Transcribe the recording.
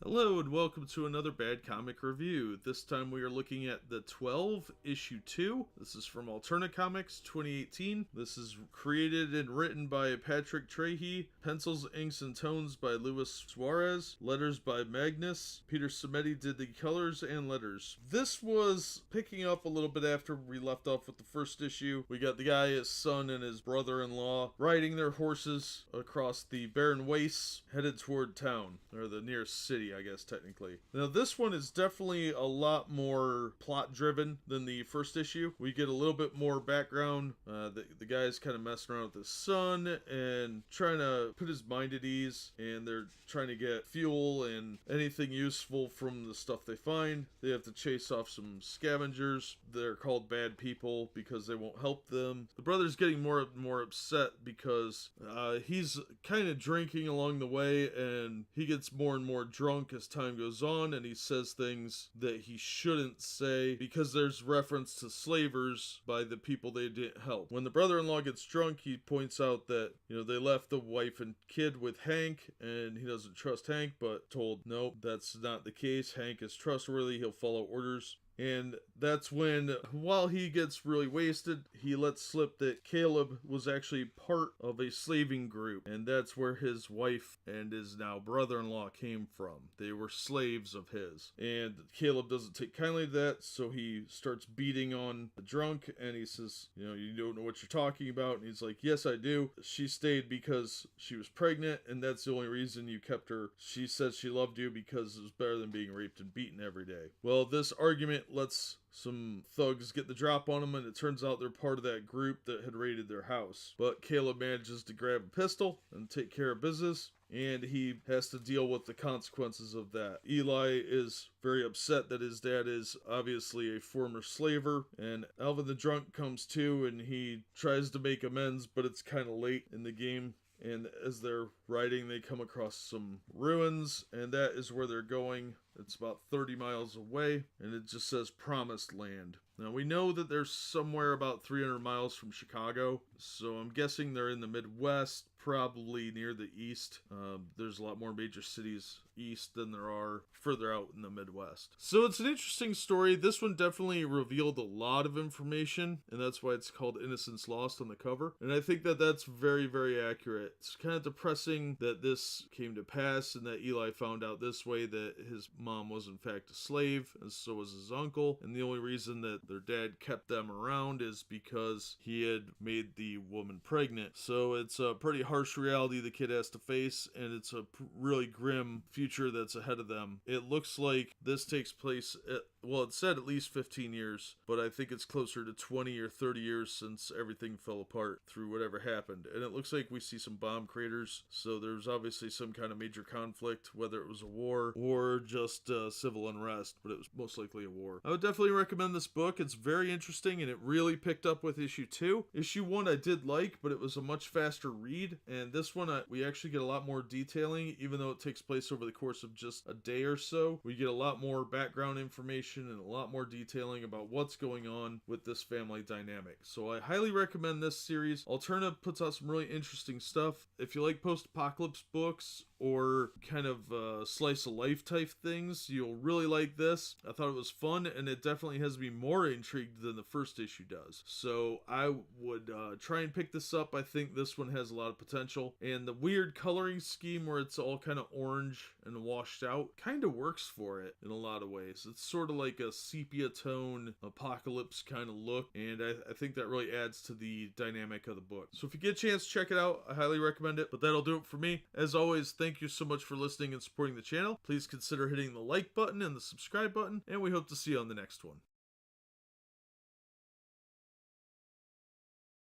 Hello and welcome to another Bad Comic Review. This time we are looking at the 12 issue 2. This is from Alterna Comics 2018. This is created and written by Patrick Trahey. Pencils, inks, and tones by Luis Suarez. Letters by Magnus. Peter Simeti did the colors and letters. This was picking up a little bit after we left off with the first issue. We got the guy, his son, and his brother-in-law riding their horses across the barren wastes headed toward town, or the nearest city, I guess, technically. Now, this one is definitely a lot more plot-driven than the first issue. We get a little bit more background. The guy's kind of messing around with his son and trying to put his mind at ease, and they're trying to get fuel and anything useful from the stuff they find. They have to chase off some scavengers. They're called bad people because they won't help them. The brother's getting more and more upset because he's kind of drinking along the way, and he gets more and more drunk as time goes on, and he says things that he shouldn't say because there's reference to slavers by the people they didn't help. When the brother-in-law gets drunk, he points out that, they left the wife and kid with Hank, and he doesn't trust Hank, but told, nope, that's not the case. Hank is trustworthy. He'll follow orders. And that's when, while he gets really wasted, he lets slip that Caleb was actually part of a slaving group. And that's where his wife and his now brother-in-law came from. They were slaves of his. And Caleb doesn't take kindly to that, so he starts beating on the drunk. And he says, you don't know what you're talking about. And he's like, yes, I do. She stayed because she was pregnant, and that's the only reason you kept her. She says she loved you because it was better than being raped and beaten every day. Well, this argument lets some thugs get the drop on him, and it turns out they're part of that group that had raided their house. But Caleb manages to grab a pistol and take care of business, and he has to deal with the consequences of that. Eli is very upset that his dad is obviously a former slaver, and Alvin the drunk comes too, and he tries to make amends, but it's kind of late in the game. And as they're riding, they come across some ruins, and that is where they're going. It's about 30 miles away, and it just says Promised Land. Now, we know that they're somewhere about 300 miles from Chicago, so I'm guessing they're in the Midwest, probably near the east. There's a lot more major cities east than there are further out in the Midwest. So it's an interesting story. This one definitely revealed a lot of information, and that's why it's called Innocence Lost on the cover. And I think that that's very, very accurate. It's kind of depressing that this came to pass and that Eli found out this way that his mom was in fact a slave, and so was his uncle. And the only reason that their dad kept them around is because he had made the woman pregnant. So it's a pretty harsh reality the kid has to face, and it's a really grim future that's ahead of them. It looks like this takes place at, well, it said at least 15 years, but I think it's closer to 20 or 30 years since everything fell apart through whatever happened. And it looks like we see some bomb craters, so there's obviously some kind of major conflict, whether it was a war or just civil unrest, but it was most likely a war. I would definitely recommend this book. It's very interesting, and it really picked up with issue 2. Issue 1 I did like, but it was a much faster read, and this one we actually get a lot more detailing, even though it takes place over the course of just a day or so. We get a lot more background information and a lot more detailing about what's going on with this family dynamic. So I highly recommend this series. Alterna puts out some really interesting stuff. If you like post-apocalypse books or kind of slice of life type things, you'll really like this. I thought it was fun, and it definitely has me more intrigued than the first issue does. So I would try and pick this up. I think this one has a lot of potential, and the weird coloring scheme where it's all kind of orange and washed out kind of works for it in a lot of ways. It's sort of like a sepia tone apocalypse kind of look, and I think that really adds to the dynamic of the book. So if you get a chance, check it out. I highly recommend it. But that'll do it for me. As always, thank you so much for listening and supporting the channel. Please consider hitting the like button and the subscribe button, and we hope to see you on the next one.